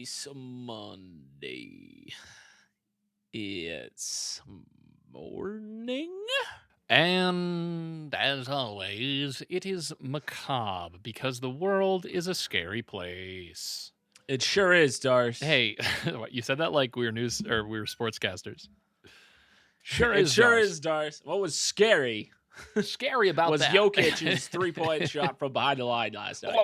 It's Monday. It's morning. And as always, it is macabre because the world is a scary place. It sure is, Darce. Hey, what, you said that like we were we were sportscasters. It sure is, Darce. What was scary? Scary about was that Jokic's 3-point shot from behind the line last night.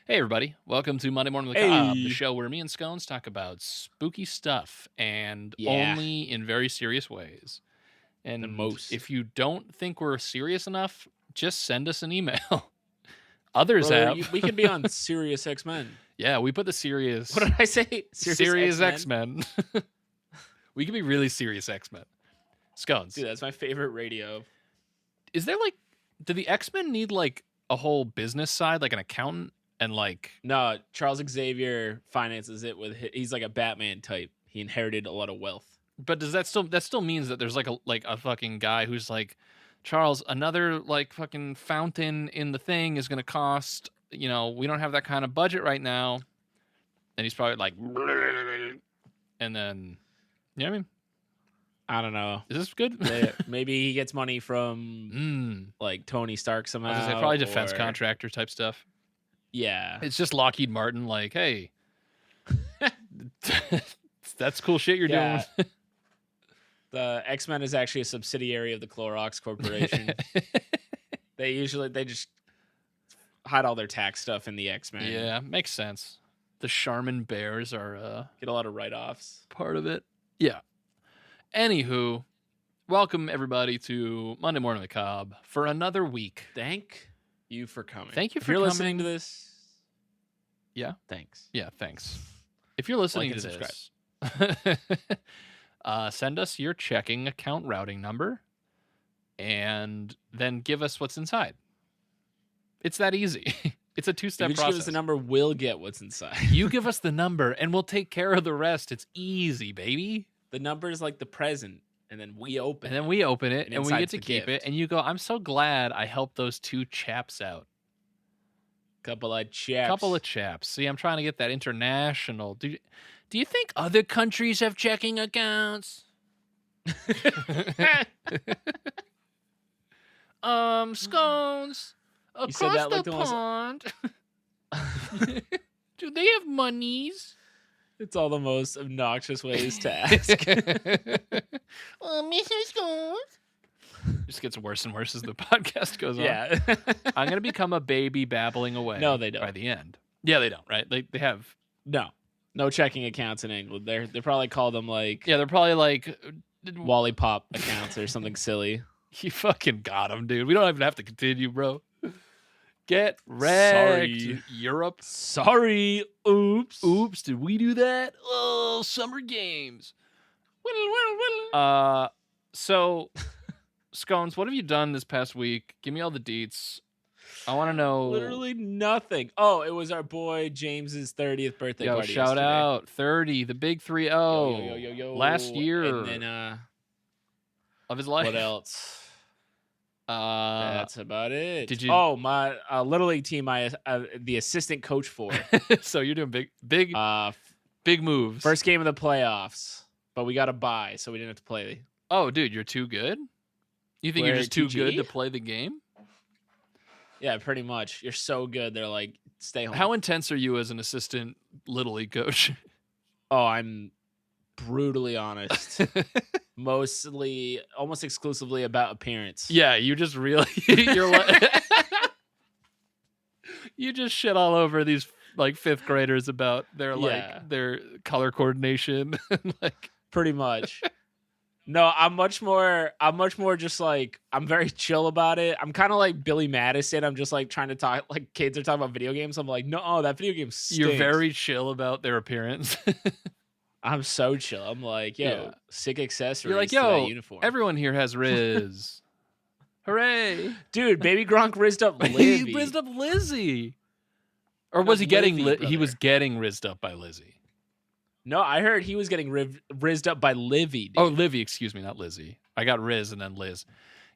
Hey everybody, welcome to Monday Morning Macabre, the show where me and Scones talk about spooky stuff and only in very serious ways. And if you don't think we're serious enough, just send us an email. Others we can be on Serious X-Men. Yeah, we put the serious. What did I say? Serious X-Men. We can be really serious X-Men. Scones. Dude, that's my favorite radio. Is there like, do the X-Men need like a whole business side, like an accountant and like? No, Charles Xavier finances it with. He's like a Batman type. He inherited a lot of wealth. But does that still means that there's like a fucking guy who's like, Charles, another like fucking fountain in the thing is gonna cost, we don't have that kind of budget right now. And he's probably like, and then, you know what I mean? I don't know. Is this good? Maybe he gets money from like Tony Stark somehow. I was gonna say, probably defense contractor type stuff. Yeah. It's just Lockheed Martin like, hey, that's cool shit you're doing. The X-Men is actually a subsidiary of the Clorox Corporation. They just hide all their tax stuff in the X-Men. Yeah, makes sense. The Charmin Bears are get a lot of write-offs. Part of it. Yeah. Anywho, welcome everybody to Monday Morning Macabre for another week. Thank you for coming. Thank you if for you're coming. Listening to this. Yeah. Thanks. Yeah, thanks. If you're listening to this, send us your checking account routing number and then give us what's inside. It's that easy. It's a two-step process. Give us the number, we'll get what's inside. You give us the number and we'll take care of the rest. It's easy, baby. The number is like the present, and then we open it. And we get to keep it. And you go, I'm so glad I helped those two chaps out. Couple of chaps. See, I'm trying to get that international. Do you think other countries have checking accounts? Scones. Across the pond. Do they have monies? It's all the most obnoxious ways to ask. Mr. Scones. It just gets worse and worse as the podcast goes on. Yeah. I'm going to become a baby babbling away. No, they don't. By the end. Yeah, they don't, right? They have... No checking accounts in England. They probably call them like... Yeah, they're probably like... Wally Pop accounts or something silly. You fucking got them, dude. We don't even have to continue, bro. Get wrecked. Sorry. Europe. Sorry. Oops. Did we do that? Oh, summer games. So, Scones, what have you done this past week? Give me all the deets. I want to know. Literally nothing. Oh, it was our boy James's 30th birthday party. Shout out 30, the big 3-0. Yo. Last year. And then of his life. What else? That's about it. Did you? Oh, my Little League team. The assistant coach for. So you're doing big moves. First game of the playoffs, but we got a bye, so we didn't have to play. Oh, dude, you're too good. You think you're just too good to play the game? Yeah, pretty much. You're so good. They're like, stay home. How intense are you as an assistant Little League coach? Oh, I'm brutally honest. Mostly, almost exclusively about appearance. Yeah, you just really, you're like, you just shit all over these like fifth graders about their color coordination, like pretty much. No, I'm much more just like, I'm very chill about it. I'm kind of like Billy Madison. I'm just like trying to talk, like kids are talking about video games. I'm like, no, that video game stinks. You're very chill about their appearance. I'm so chill. I'm like, sick accessories. You're like, to that uniform. Everyone here has Riz. Hooray. Dude, Baby Gronk rizzed up Livy. He rizzed up Lizzie. Or was he getting he was getting rizzed up by Lizzie? No, I heard he was getting rizzed up by Livy. Dude. Oh, Livy, excuse me, not Lizzie. I got Riz and then Liz.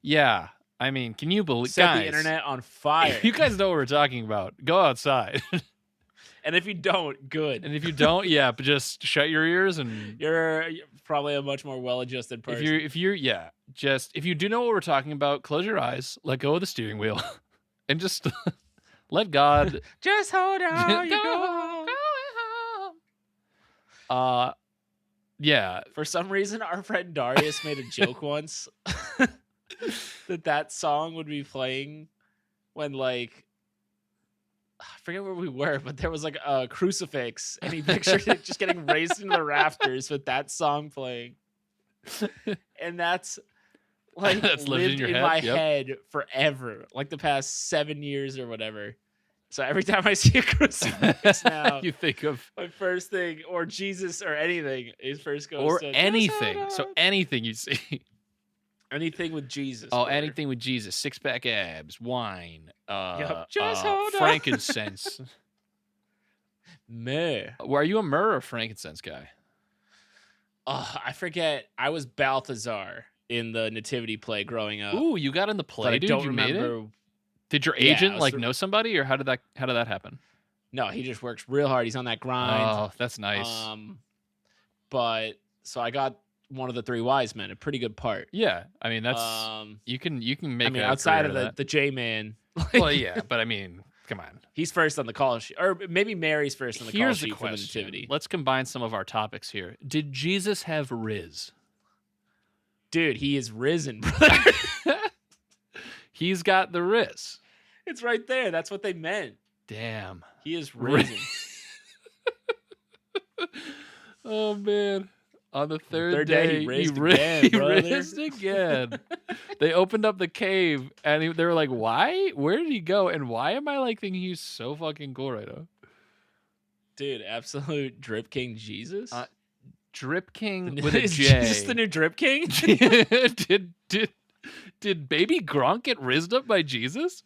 Yeah, I mean, can you believe? Set the internet on fire. You guys know what we're talking about. Go outside. And if you don't, good. And if you don't, yeah, but just shut your ears and You're probably a much more well-adjusted person. if you do know what we're talking about, close your eyes, let go of the steering wheel, and just let God just hold on. You go home. Yeah. For some reason, our friend Darius made a joke once that song would be playing when, like, I forget where we were, but there was like a crucifix, and he pictured it just getting raised into the rafters with that song playing. And that's like That's lived in in your my head. Yep. head forever, like the past 7 years or whatever. So every time I see a crucifix now, you think of my first thing, or Jesus or anything, his first goes or to anything. So anything you see. Anything with Jesus. Oh, brother. anything with Jesus. 6-pack abs, wine, Just hold on. frankincense. Meh. Are you a myrrh or frankincense guy? I forget. I was Balthazar in the nativity play growing up. Ooh, you got in the but play, I dude. don't You remember. made it? Did your Yeah, agent I was like know somebody, or how did that happen? No, he just works real hard. He's on that grind. Oh, that's nice. But so I got one of the three wise men, a pretty good part. Yeah, I mean that's you can make. I mean, a outside career of the J man. Well, yeah, but I mean, come on. He's first on the call sheet, or maybe Mary's first on the call sheet for the nativity. Let's combine some of our topics here. Did Jesus have riz? Dude, he is risen, brother. He's got the riz. It's right there. That's what they meant. Damn. He is risen. Oh man. On the third day, he rizzed again. They opened up the cave and they were like, why? Where did he go? And why am I like thinking he's so fucking cool right now? Dude, absolute Drip King Jesus? Drip King with a Is J. Jesus the new Drip King? Did baby Gronk get rizzed up by Jesus?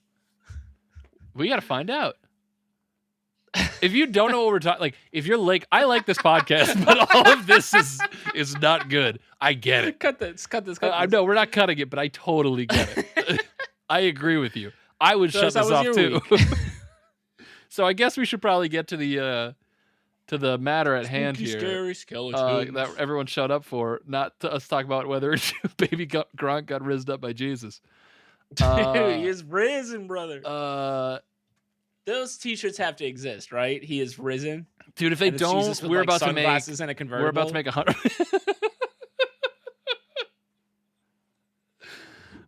We got to find out. If you don't know what we're talking, like, if you're like, I like this podcast, but all of this is not good. I get it. Cut this. I know we're not cutting it, but I totally get it. I agree with you. I would shut this off too. So I guess we should probably get to the matter at hand here. Scary skeletons. That everyone showed up for, not to us talk about whether baby Gronk got rizzed up by Jesus. Dude, he is risen, brother. Those t-shirts have to exist, right? He is risen. Dude, if they don't, we're about to make sunglasses and a convertible. We're about to make 100.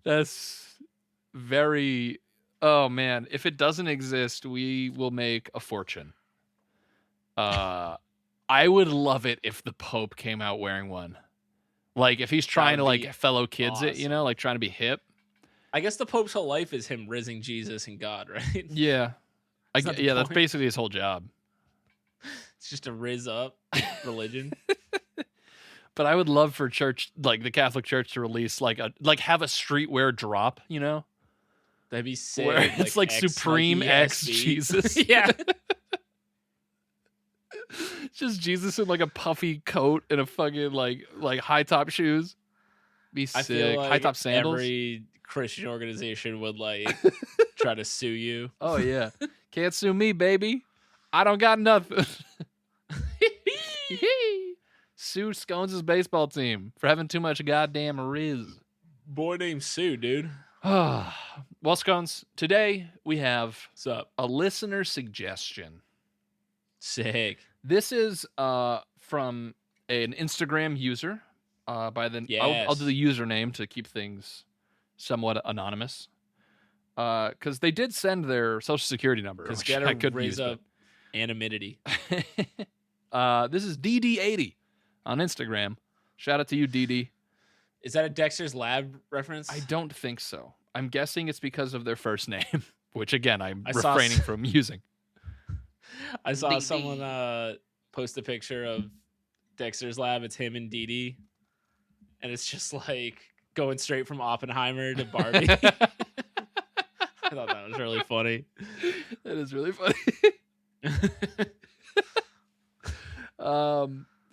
That's very. Oh man, if it doesn't exist, we will make a fortune. I would love it if the Pope came out wearing one. Like if he's trying to like fellow kids awesome. it, you know, like trying to be hip. I guess the Pope's whole life is him rizzing Jesus and God, right? Yeah. Yeah, that's basically his whole job. It's just a rizz up religion. But I would love for church, like the Catholic Church, to release have a streetwear drop, you know? That'd be sick. Where it's like Supreme X Jesus. Yeah. Just Jesus in like a puffy coat and a fucking like high top shoes. Be sick. I feel like high top sandals. Every Christian organization would like try to sue you. Oh yeah. Can't sue me, baby. I don't got nothing. Sue Scones' baseball team for having too much goddamn riz. Boy named Sue, dude. Well, Scones, today we have What's up? A listener suggestion. Sick. This is from an Instagram user. By the I'll do the username to keep things somewhat anonymous. Because they did send their social security number, which I could raise up anonymity. This is DD80 on Instagram. Shout out to you, DD. Is that a Dexter's Lab reference? I don't think so. I'm guessing it's because of their first name, which again I'm refraining from using. I saw someone post a picture of Dexter's Lab. It's him and DD, and it's just like going straight from Oppenheimer to Barbie. I thought that was really funny. That is really funny.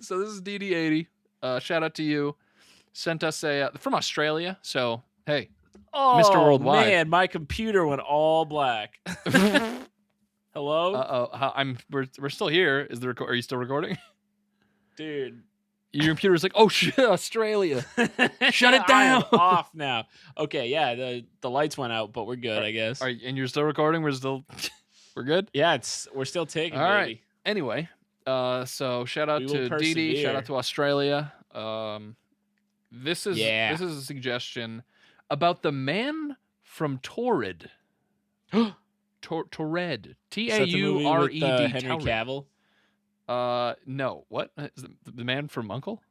So this is DD80. Shout out to you. Sent us from Australia. So hey, oh, Mr. Worldwide. Man, my computer went all black. Hello, We're still here. Are you still recording? dude. Your computer's like, oh shit, Australia. Shut it I am down. off now. Okay, yeah, the lights went out, but we're good, I guess. And you're still recording? We're good? Yeah, we're still taking, All right. baby. Anyway, so shout out We will to Dee Dee, shout out persevere. to Australia. This is a suggestion about the man from Taured. Taured. Is that the movie with, Taured. Henry Cavill? No. What? Is the man from Uncle?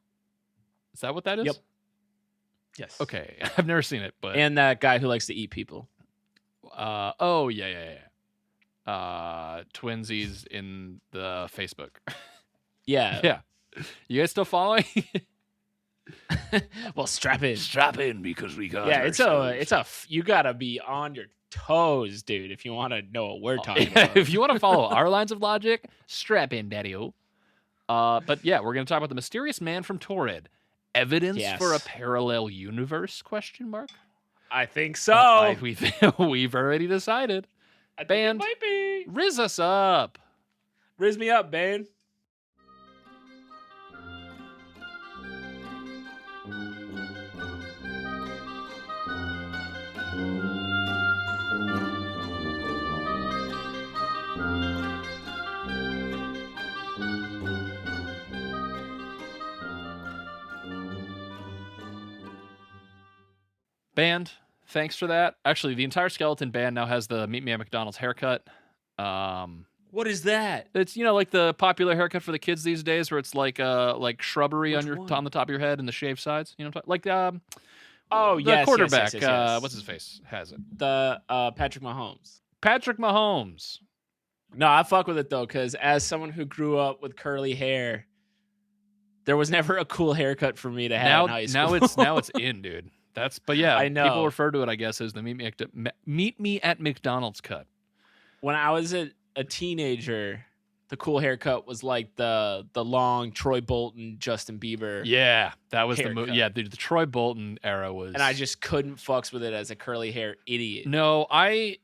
Is that what that is? Yep. Yes. Okay, I've never seen it, but And that guy who likes to eat people. oh yeah. Twinsies in the Facebook. Yeah. Yeah. You guys still following? Well, strap in. Strap in because we got. Yeah, you gotta be on your toes, dude, if you want to know what we're talking about. If you want to follow our lines of logic, strap in, daddy-o. But yeah, we're going to talk about the mysterious man from Taured. Evidence for a parallel universe? Question mark. I think so. We've already decided. I think Band, it might be. Riz us up. Riz me up, man. Band, thanks for that. Actually, the entire Skeleton Band now has the Meet Me at McDonald's haircut. What is that? It's like the popular haircut for the kids these days, where it's like shrubbery on the top of your head and the shaved sides. You know, like the quarterback. Yes. What's his face has it? The Patrick Mahomes. Patrick Mahomes. No, I fuck with it though, because as someone who grew up with curly hair, there was never a cool haircut for me to have in high school. Now it's in, dude. But yeah, I know. People refer to it, I guess, as the Meet Me at McDonald's cut. When I was a teenager, the cool haircut was like the long Troy Bolton, Justin Bieber. Yeah, that was haircut. the movie. Yeah, the Troy Bolton era was. And I just couldn't fucks with it as a curly hair idiot. No, I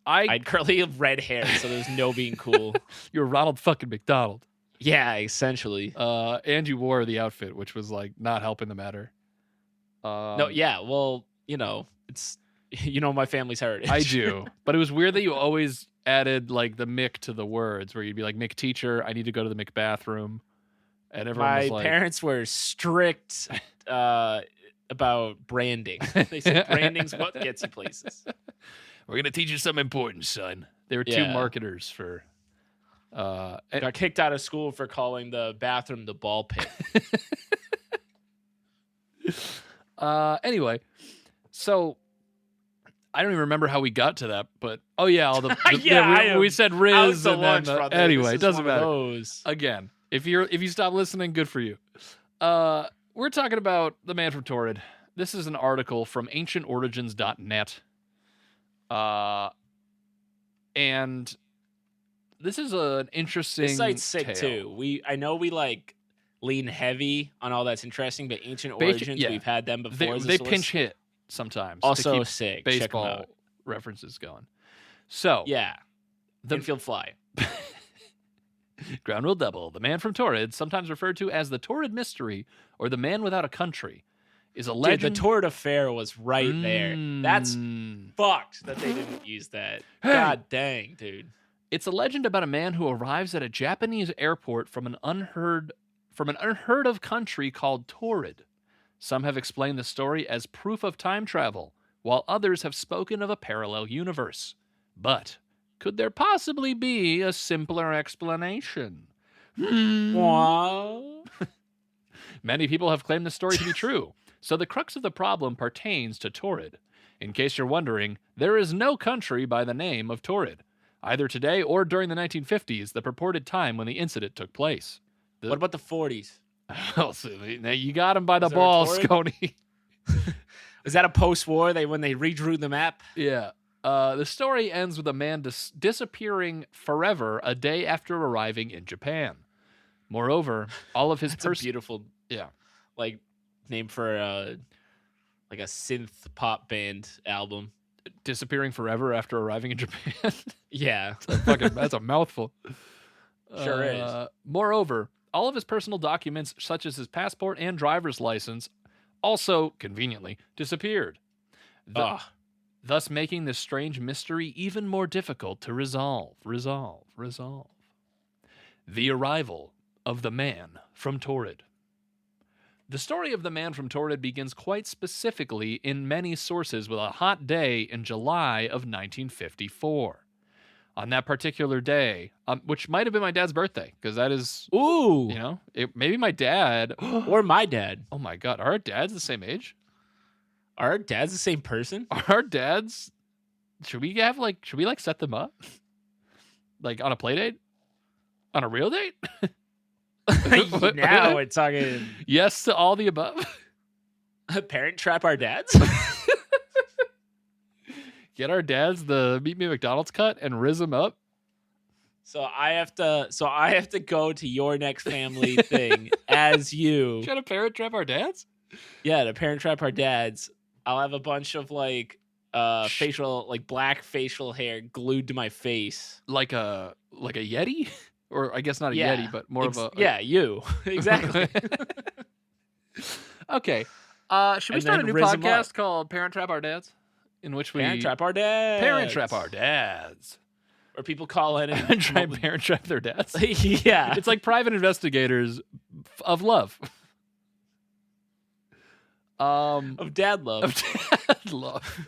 had curly red hair, so there's no being cool. You're Ronald fucking McDonald. Yeah, essentially. And you wore the outfit, which was like not helping the matter. No, yeah, well, it's my family's heritage. I do, but it was weird that you always added like the Mick to the words, where you'd be like, Mick teacher, I need to go to the Mick bathroom, and everyone was like, my parents were strict about branding. They said branding's what gets you places. We're gonna teach you something important, son. There were two marketers for. Got kicked out of school for calling the bathroom the ball pit. Anyway, so I don't even remember how we got to that, but we said Riz and then anyway, it doesn't matter. Again, if you stop listening, good for you. We're talking about the man from Taured. This is an article from ancientorigins.net. And this is an interesting This site's sick tale. too. I know we like lean heavy on all that's interesting, but Ancient Origins, we've had them before. They pinch hit sometimes. Also to keep sick. Baseball references going. So the infield fly. Ground rule double. The man from Taured, sometimes referred to as the Taured Mystery or the Man Without a Country, is a legend. Dude, the Taured Affair was right there. That's fucked that they didn't use that. Hey. God dang, dude. It's a legend about a man who arrives at a Japanese airport from an unheard of country called Taured. Some have explained the story as proof of time travel, while others have spoken of a parallel universe. But could there possibly be a simpler explanation? What? Many people have claimed the story to be true, so the crux of the problem pertains to Taured. In case you're wondering, there is no country by the name of Taured, either today or during the 1950s, the purported time when the incident took place. What about the 40s? Oh, so you got him by the balls, Scony. Is that a post-war when they redrew the map? Yeah. The story ends with a man disappearing forever a day after arriving in Japan. Moreover, all of his a beautiful name for like a synth pop band album. disappearing forever after arriving in Japan. Yeah. That's a mouthful. Sure is. Moreover, all of his personal documents, such as his passport and driver's license, also conveniently disappeared. Thus making this strange mystery even more difficult to resolve. The arrival of the man from Taured. The story of the man from Taured begins quite specifically in many sources with a hot day in July of 1954. On that particular day, which might have been my dad's birthday, because that is, Ooh. Maybe my dad. Or my dad. Oh my God, are our dads the same age? Are our dads the same person? Are our dads, should we set them up? Like on a play date? On a real date? Now we're talking. Yes to all the above. Parent trap our dads? Get our dads the Meet Me at McDonald's cut and riz them up. So I have to go to your next family thing as you. Trying to parent trap our dads? Yeah, to parent trap our dads. I'll have a bunch of black facial hair glued to my face. Like a Yeti? Or I guess not a Yeti, but more of a... Yeah, you. Exactly. Okay. Should we start a new podcast called Parent Trap Our Dads? In which we... Parent Trap Our Dads. Parent Trap Our Dads. Or people call in and try and parent trap their dads. Yeah. It's like private investigators of love. Of dad love. Of dad love.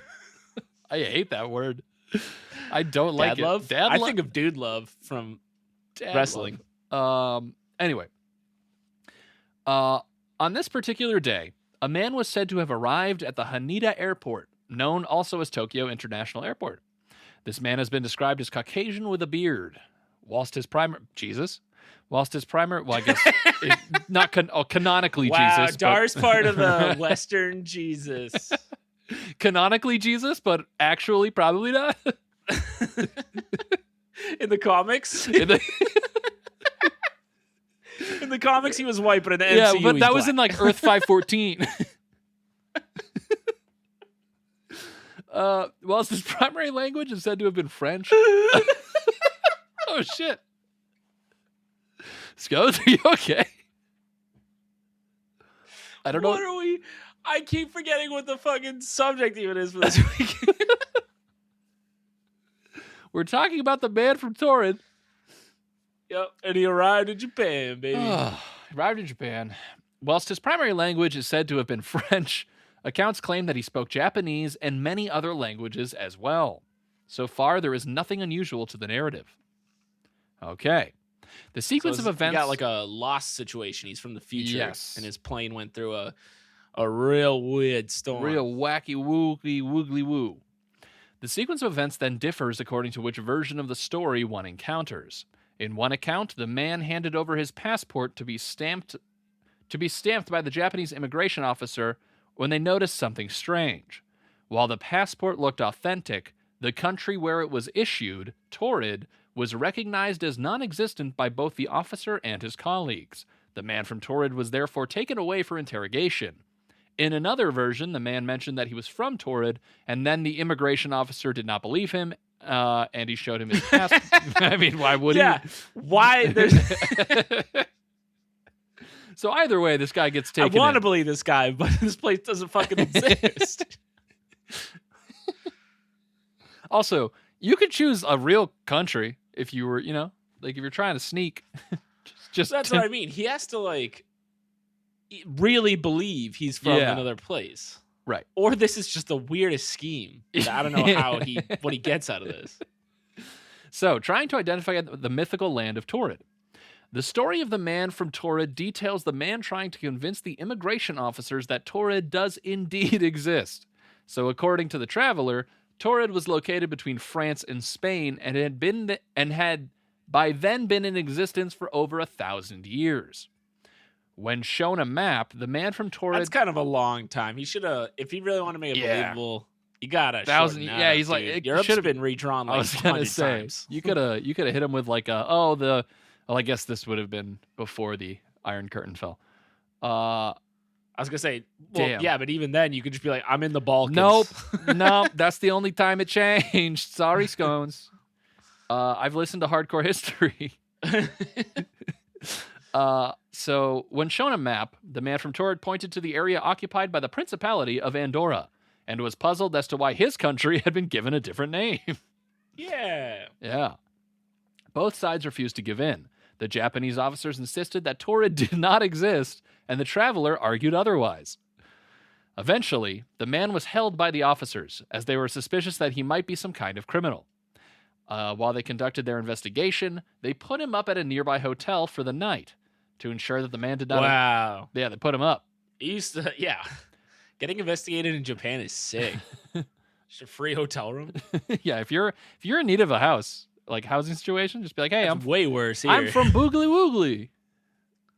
I hate that word. I don't like it. Love? Dad love? I think of dude love from wrestling. Anyway. On this particular day, a man was said to have arrived at the Haneda Airport, known also as Tokyo International Airport. This man has been described as Caucasian with a beard, whilst his primary... Well, I guess canonically wow, Jesus. Dar's part of the Western Jesus. Canonically Jesus, but actually probably not. In the comics? In the comics, he was white, but in the MCU, yeah, but that he's was black. in like Earth 514. Whilst his primary language is said to have been French. Oh shit. Scout, are you okay? I don't know. What are we? I keep forgetting what the fucking subject even is for this week. We're talking about the man from Taured. Yep, and he arrived in Japan, baby. Arrived in Japan. Whilst his primary language is said to have been French, accounts claim that he spoke Japanese and many other languages as well. So far, there is nothing unusual to the narrative. Okay. The sequence of events... He got like a lost situation. He's from the future. Yes. And his plane went through a real weird storm. Real wacky, woogly woo. The sequence of events then differs according to which version of the story one encounters. In one account, the man handed over his passport to be stamped by the Japanese immigration officer when they noticed something strange. While the passport looked authentic, the country where it was issued, Taured, was recognized as non-existent by both the officer and his colleagues. The man from Taured was therefore taken away for interrogation. In another version, the man mentioned that he was from Taured, and then the immigration officer did not believe him, and he showed him his passport. I mean, why would he? Yeah, why? There's... So either way, this guy gets taken. I want to believe this guy, but this place doesn't fucking exist. Also, you could choose a real country if you were, if you're trying to sneak. just That's what I mean. He has to really believe he's from another place, right? Or this is just the weirdest scheme. I don't know what he gets out of this. So, trying to identify the mythical land of Taured. The story of the man from Taured details the man trying to convince the immigration officers that Taured does indeed exist. So, according to the traveler, Taured was located between France and Spain and had by then been in existence for over 1,000 years. When shown a map, the man from Taured... That's kind of a long time. He should have, if he really want to make it believable, you gotta 1,000. Yeah, he's like, it should have been redrawn like 100 times. You could have hit him with I guess this would have been before the Iron Curtain fell. I I was gonna say, well, Damn. yeah, but even then, you could just be like, I'm in the Balkans. Nope. That's the only time it changed. Sorry, Scones. I've listened to hardcore history. So when shown a map, the man from Taured pointed to the area occupied by the Principality of Andorra and was puzzled as to why his country had been given a different name. Yeah. Yeah. Both sides refused to give in. The Japanese officers insisted that Taured did not exist, and the traveler argued otherwise. Eventually, the man was held by the officers, as they were suspicious that he might be some kind of criminal. While they conducted their investigation, they put him up at a nearby hotel for the night to ensure that the man did not... Wow. Yeah, they put him up. Yeah. Getting investigated in Japan is sick. Just a free hotel room. Yeah, if you're in need of a house, like housing situation, just be like, hey, I'm way worse here. I'm from Boogly Woogly.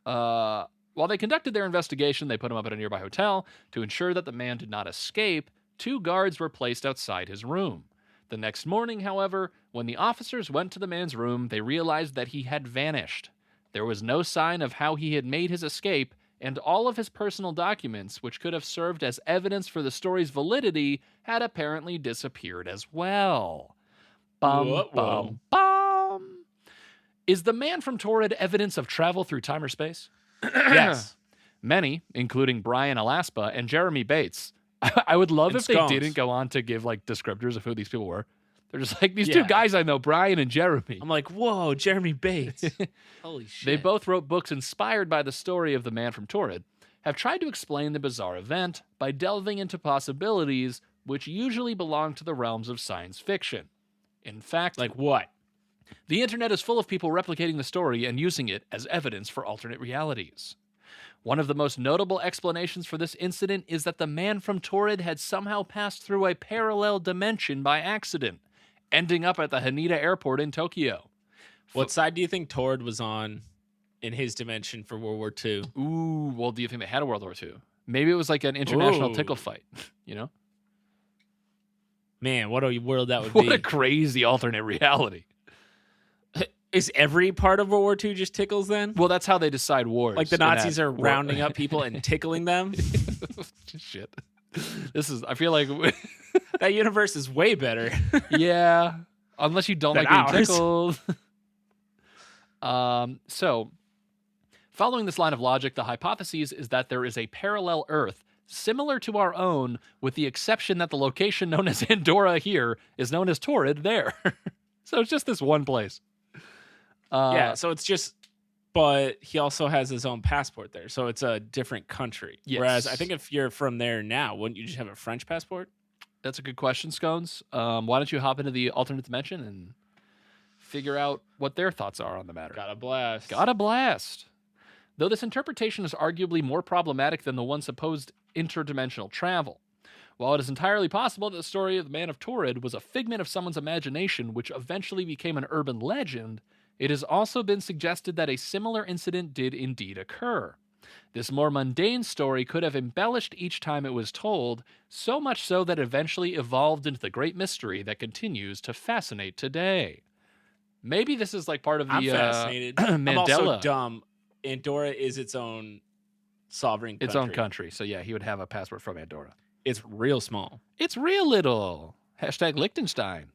While they conducted their investigation, they put him up at a nearby hotel to ensure that the man did not escape. 2 guards were placed outside his room. The next morning, however, when the officers went to the man's room, they realized that he had vanished. There was no sign of how he had made his escape, and all of his personal documents, which could have served as evidence for the story's validity, had apparently disappeared as well. Bum. Is the man from Taured evidence of travel through time or space? Yes. Many, including Brian Alaspa and Jeremy Bates. I would love if they didn't go on to give like descriptors of who these people were. They're just like, these 2 guys I know, Brian and Jeremy. I'm like, whoa, Jeremy Bates. Holy shit. They both wrote books inspired by the story of the man from Taured, have tried to explain the bizarre event by delving into possibilities which usually belong to the realms of science fiction. In fact, like what? The internet is full of people replicating the story and using it as evidence for alternate realities. One of the most notable explanations for this incident is that the man from Taured had somehow passed through a parallel dimension by accident, ending up at the Haneda Airport in Tokyo. What side do you think Taured was on in his dimension for World War II? Ooh, well, do you think they had a World War II? Maybe it was like an international tickle fight, you know? Man, what a world that would be. What a crazy alternate reality. Is every part of World War II just tickles then? Well, that's how they decide wars. Like the Nazis are rounding up people and tickling them? Shit. I feel like... that universe is way better. Yeah. Unless you don't like being tickled. So, following this line of logic, the hypothesis is that there is a parallel Earth similar to our own, with the exception that the location known as Andorra here is known as Taured there. So it's just this one place. Yeah, so it's just, but he also has his own passport there, so it's a different country. Yes. Whereas I think if you're from there now, wouldn't you just have a French passport? That's a good question, Scones. Why don't you hop into the alternate dimension and figure out what their thoughts are on the matter? Got a blast. Got a blast. Though this interpretation is arguably more problematic than the one supposed interdimensional travel. While it is entirely possible that the story of the Man of Taured was a figment of someone's imagination which eventually became an urban legend, it has also been suggested that a similar incident did indeed occur. This more mundane story could have embellished each time it was told, so much so that it eventually evolved into the great mystery that continues to fascinate today. Maybe this is like part of the I'm fascinated. Mandela. I'm also dumb. Andorra is its own sovereign country. Its own country. So yeah, he would have a passport from Andorra. It's real small. It's real little. Hashtag Liechtenstein.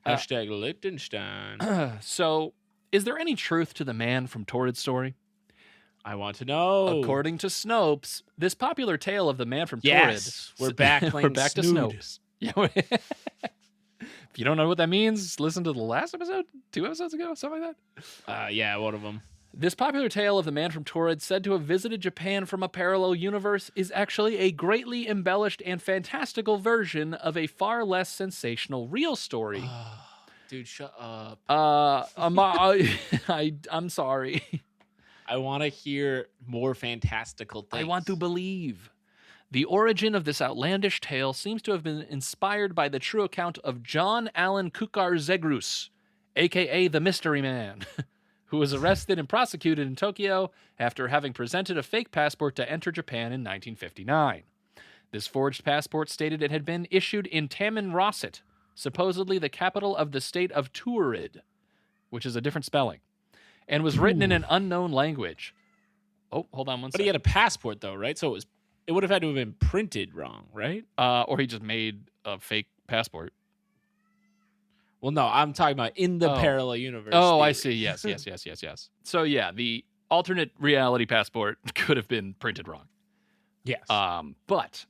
Hashtag Liechtenstein. So, is there any truth to the Man from Taured story? I want to know. According to Snopes, this popular tale of the Man from Taured. We're back playing We're back to Snopes. Yeah. If you don't know what that means, listen to the last episode, 2 episodes ago, something like that. Yeah, one of them. This popular tale of the Man from Taured, said to have visited Japan from a parallel universe, is actually a greatly embellished and fantastical version of a far less sensational real story. Dude, shut up. I'm sorry. I want to hear more fantastical things. I want to believe. The origin of this outlandish tale seems to have been inspired by the true account of John Allen Kukar Zegrus, a.k.a. the Mystery Man, who was arrested and prosecuted in Tokyo after having presented a fake passport to enter Japan in 1959. This forged passport stated it had been issued in Tamanrasset, supposedly the capital of the state of Taured, which is a different spelling, and was written in an unknown language. Oh, hold on one But he second. had a passport though, right? So it would have had to have been printed wrong, right? Or he just made a fake passport. Well, no, I'm talking about in the parallel universe. Oh, I theory. see. Yes. So yeah, the alternate reality passport could have been printed wrong. Yes. But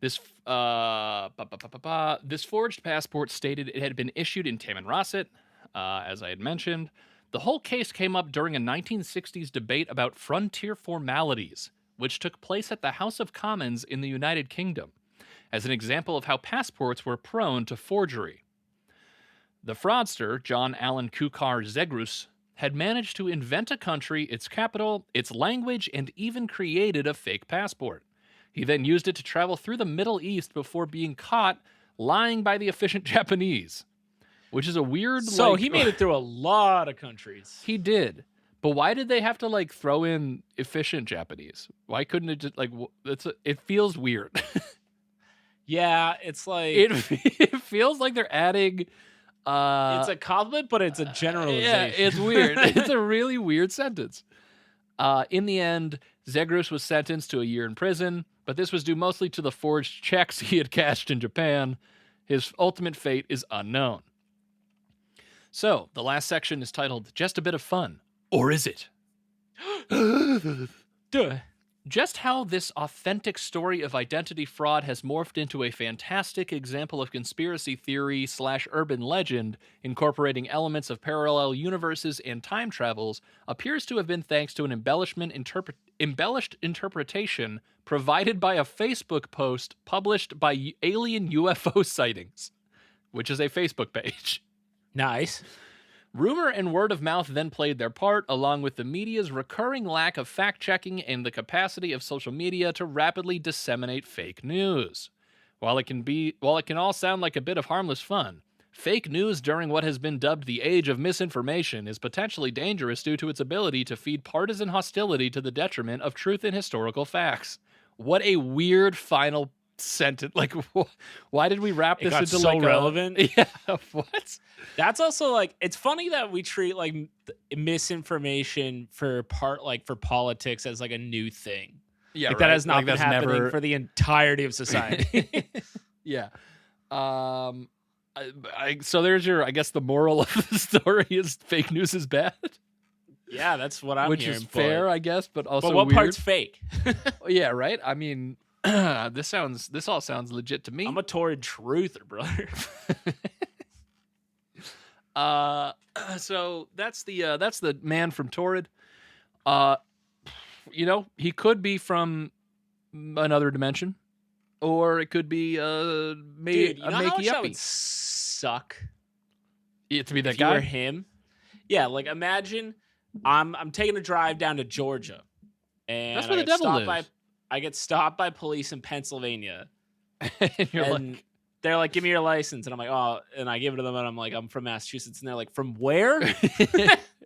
this this forged passport stated it had been issued in Tamanrasset, as I had mentioned. The whole case came up during a 1960s debate about frontier formalities, which took place at the House of Commons in the United Kingdom, as an example of how passports were prone to forgery. The fraudster, John Allen Kukar Zegrus, had managed to invent a country, its capital, its language, and even created a fake passport. He then used it to travel through the Middle East before being caught lying by the efficient Japanese, which is a weird... So he made it through a lot of countries. He did. But why did they have to, like, throw in efficient Japanese? Why couldn't it just, like... it feels weird. Yeah, it's like... It feels like they're adding... it's a compliment, but it's a generalization. Yeah, it's weird. It's a really weird sentence. In the end, Zegrus was sentenced to a year in prison, but this was due mostly to the forged checks he had cashed in Japan. His ultimate fate is unknown. So, the last section is titled, Just a Bit of Fun. Or is it? Duh. Just how this authentic story of identity fraud has morphed into a fantastic example of conspiracy theory / urban legend, incorporating elements of parallel universes and time travels, appears to have been thanks to an embellished interpretation provided by a Facebook post published by Alien UFO Sightings, which is a Facebook page. Nice. Rumor and word of mouth then played their part, along with the media's recurring lack of fact-checking and the capacity of social media to rapidly disseminate fake news. While it can all sound like a bit of harmless fun, fake news during what has been dubbed the age of misinformation is potentially dangerous due to its ability to feed partisan hostility to the detriment of truth and historical facts. What a weird final sentence. Like, why did we wrap this into so like relevant? Yeah, what? That's also like, it's funny that we treat like misinformation for politics as like a new thing. Yeah, like right. that has not Like, been that's happening for the entirety of society. Yeah. So there's your, I guess the moral of the story is fake news is bad. Yeah, that's what I'm Which hearing. is fair, I guess, but also but what weird. part's fake? Yeah, right? I mean, this all sounds legit to me. I'm a Taured truther, brother. So that's the man from Taured. He could be from another dimension, or it could be Dude, you know how much that would makey-uppy. suck To be that if you guy. were him? Yeah, like imagine I'm taking a drive down to Georgia, and That's where the devil lives. I get stopped by police in Pennsylvania, And you're and like, they're like, "Give me your license," and I'm like, "Oh," and I give it to them, and I'm like, "I'm from Massachusetts," and they're like, "From where?"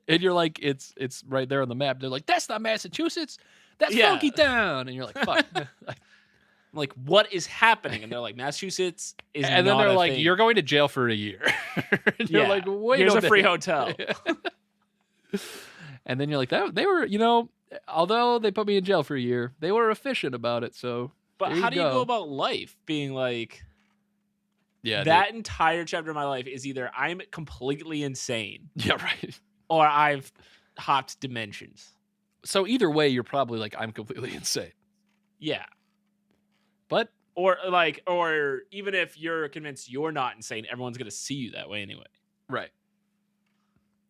and you're like, it's right there on the map. They're like, that's not Massachusetts. That's Yeah. Funky Town. And you're like, fuck. I'm like, "What is happening?" And they're like, "Massachusetts is." And then not they're a like, thing." you're going to jail for a year. And you're Yeah. like, wait Here's a minute. free hotel. And then you're like, they were, although they put me in jail for a year, they were efficient about it. So, But there how do you go. go about life being like? Yeah, That entire chapter of my life is either I'm completely insane dude. Yeah, right. or I've hopped dimensions. So either way, you're probably like, I'm completely insane. Yeah. But Or even if you're convinced you're not insane, everyone's going to see you that way anyway. right.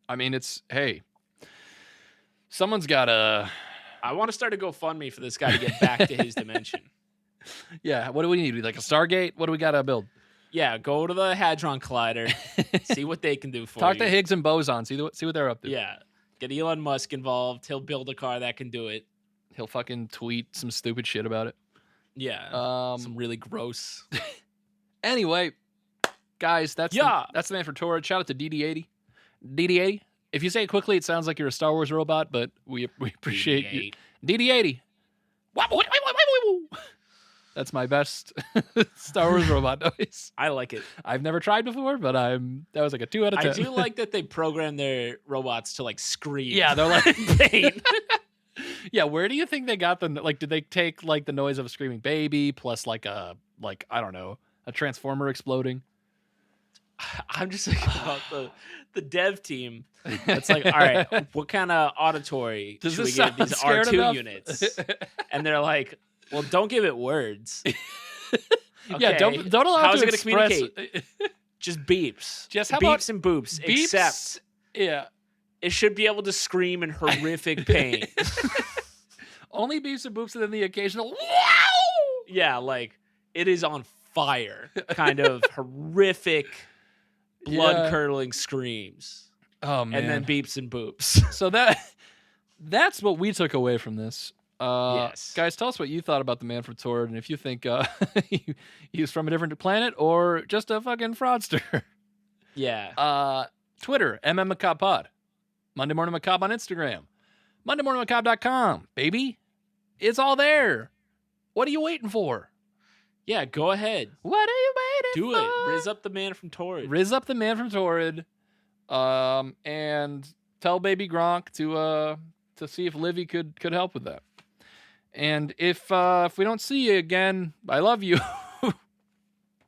I mean, hey, someone's got to. I want to start a GoFundMe for this guy to get back to his dimension. Yeah, what do we need? Like a Stargate? What do we got to build? Yeah, go to the Hadron Collider, see what they can do for Talk you. to Higgs and Boson. See what they're up to. Yeah. Get Elon Musk involved. He'll build a car that can do it. He'll fucking tweet some stupid shit about it. Yeah. Some really gross. Anyway, guys, that's the man for Taured. Shout out to DD80. DD80. If you say it quickly, it sounds like you're a Star Wars robot, but we appreciate you. DD80. That's my best Star Wars robot noise. I like it. I've never tried before, but that was like a 2 out of 10. I do like that they program their robots to like scream. Yeah, they're like pain. Yeah, where do you think they got the like? Did they take like the noise of a screaming baby plus like a I don't know, a transformer exploding? I'm just thinking about the dev team. It's like, all right, what kind of auditory Does should we this give sound these scared R2 enough? units? And they're like, well, don't give it words. Yeah, Okay, don't allow how it is to it going to express. communicate? Just beeps. Just how about beeps and boops. beeps? Except Yeah, it should be able to scream in horrific pain. only beeps and boops, and then the occasional wow. Yeah, like it is on fire. Kind of horrific, blood-curdling screams. Oh man! And then beeps and boops. So that's what we took away from this. Yes. Guys, tell us what you thought about the man from Taured, and if you think he's from a different planet or just a fucking fraudster. Yeah. Twitter, MMMacabrePod. Monday Morning Macabre on Instagram. MondayMorningMacabre.com, baby. It's all there. What are you waiting for? Yeah, go ahead. What are you waiting Do for? it. Riz up the man from Taured. Riz up the man from Taured. And tell baby Gronk to see if Livy could help with that. And if we don't see you again, I love you.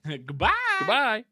Goodbye. Goodbye.